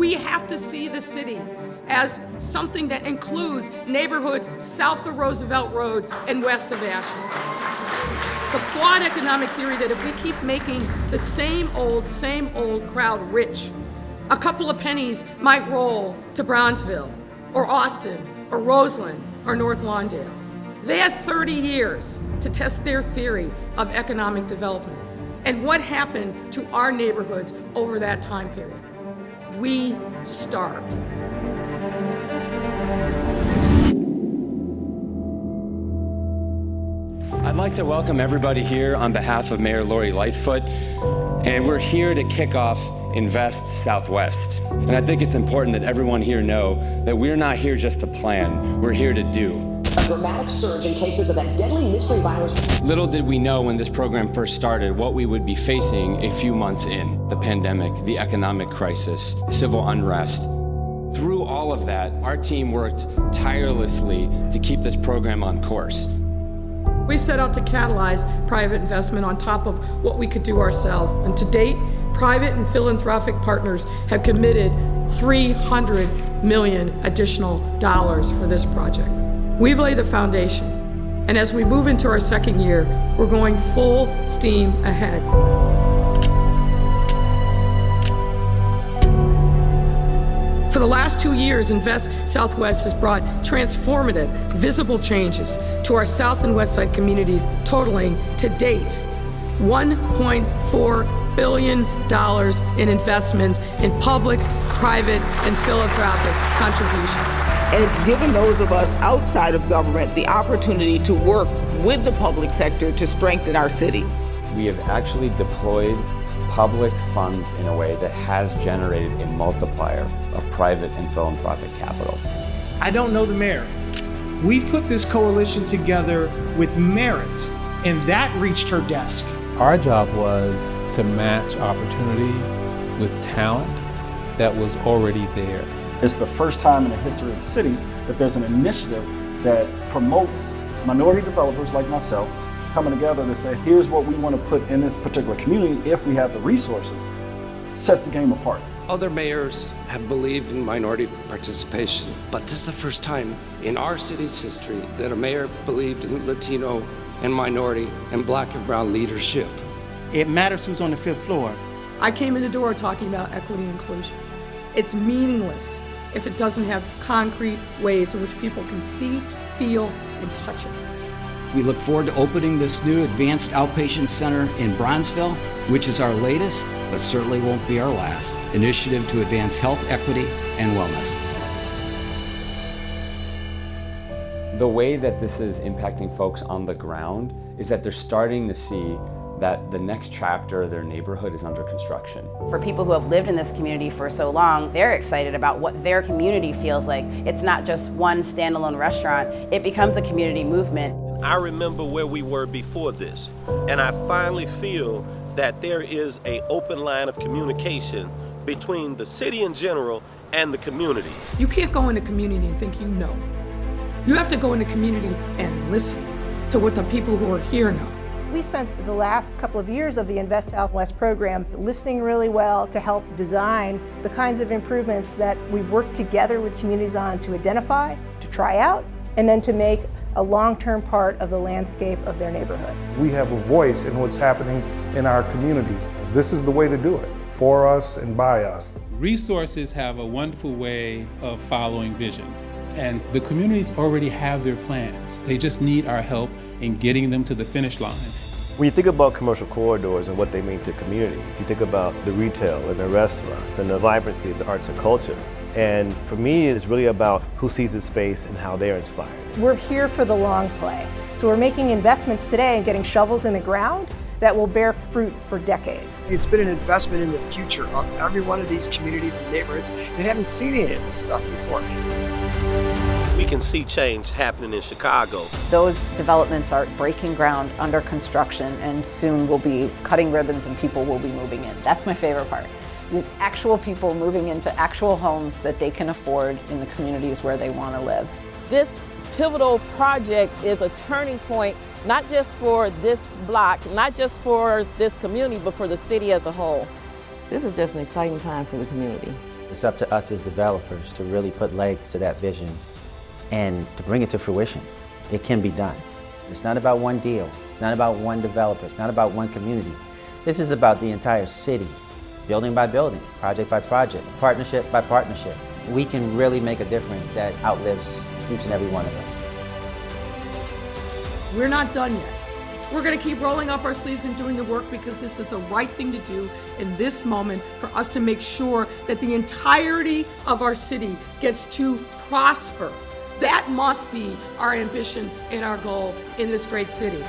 We have to see the city as something that includes neighborhoods south of Roosevelt Road and west of Ashland. The flawed economic theory that if we keep making the same old crowd rich, a couple of pennies might roll to Brownsville or Austin or Roseland or North Lawndale. They had 30 years to test their theory of economic development. And what happened to our neighborhoods over that time period? We starved. I'd like to welcome everybody here on behalf of Mayor Lori Lightfoot, and we're here to kick off Invest Southwest. And I think it's important that everyone here know that we're not here just to plan, we're here to do. A dramatic surge in cases of that deadly mystery virus. Little did we know when this program first started what we would be facing a few months in. The pandemic, the economic crisis, civil unrest. Through all of that, our team worked tirelessly to keep this program on course. We set out to catalyze private investment on top of what we could do ourselves. And to date, private and philanthropic partners have committed $300 million additional dollars for this project. We've laid the foundation, and as we move into our second year, we're going full steam ahead. For the last 2 years, Invest Southwest has brought transformative, visible changes to our South and West Side communities, totaling, to date, $1.4 billion in investments in public, private, and philanthropic contributions. And it's given those of us outside of government the opportunity to work with the public sector to strengthen our city. We have actually deployed public funds in a way that has generated a multiplier of private and philanthropic capital. I don't know the mayor. We put this coalition together with merit, and that reached her desk. Our job was to match opportunity with talent that was already there. It's the first time in the history of the city that there's an initiative that promotes minority developers like myself coming together to say, here's what we want to put in this particular community if we have the resources. Sets the game apart. Other mayors have believed in minority participation, but this is the first time in our city's history that a mayor believed in Latino and minority and Black and brown leadership. It matters who's on the fifth floor. I came in the door talking about equity and inclusion. It's meaningless if it doesn't have concrete ways in which people can see, feel, and touch it. We look forward to opening this new advanced outpatient center in Bronzeville, which is our latest, but certainly won't be our last, initiative to advance health equity and wellness. The way that this is impacting folks on the ground is that they're starting to see that the next chapter of their neighborhood is under construction. For people who have lived in this community for so long, they're excited about what their community feels like. It's not just one standalone restaurant, it becomes a community movement. I remember where we were before this, and I finally feel that there is an open line of communication between the city in general and the community. You can't go in a community and think you know. You have to go in the community and listen to what the people who are here know. We spent the last couple of years of the Invest Southwest program listening really well to help design the kinds of improvements that we've worked together with communities on to identify, to try out, and then to make a long-term part of the landscape of their neighborhood. We have a voice in what's happening in our communities. This is the way to do it, for us and by us. Resources have a wonderful way of following vision, and the communities already have their plans. They just need our help in getting them to the finish line. When you think about commercial corridors and what they mean to communities, you think about the retail and the restaurants and the vibrancy of the arts and culture. And for me, it's really about who sees the space and how they're inspired. We're here for the long play. So we're making investments today and getting shovels in the ground that will bear fruit for decades. It's been an investment in the future of every one of these communities and neighborhoods that haven't seen any of this stuff before. We can see change happening in Chicago. Those developments are breaking ground, under construction, and soon will be cutting ribbons and people will be moving in. That's my favorite part. It's actual people moving into actual homes that they can afford in the communities where they want to live. This pivotal project is a turning point, not just for this block, not just for this community, but for the city as a whole. This is just an exciting time for the community. It's up to us as developers to really put legs to that vision and to bring it to fruition. It can be done. It's not about one deal. It's not about one developer. It's not about one community. This is about the entire city, building by building, project by project, partnership by partnership. We can really make a difference that outlives each and every one of us. We're not done yet. We're going to keep rolling up our sleeves and doing the work because this is the right thing to do in this moment for us to make sure that the entirety of our city gets to prosper. That must be our ambition and our goal in this great city.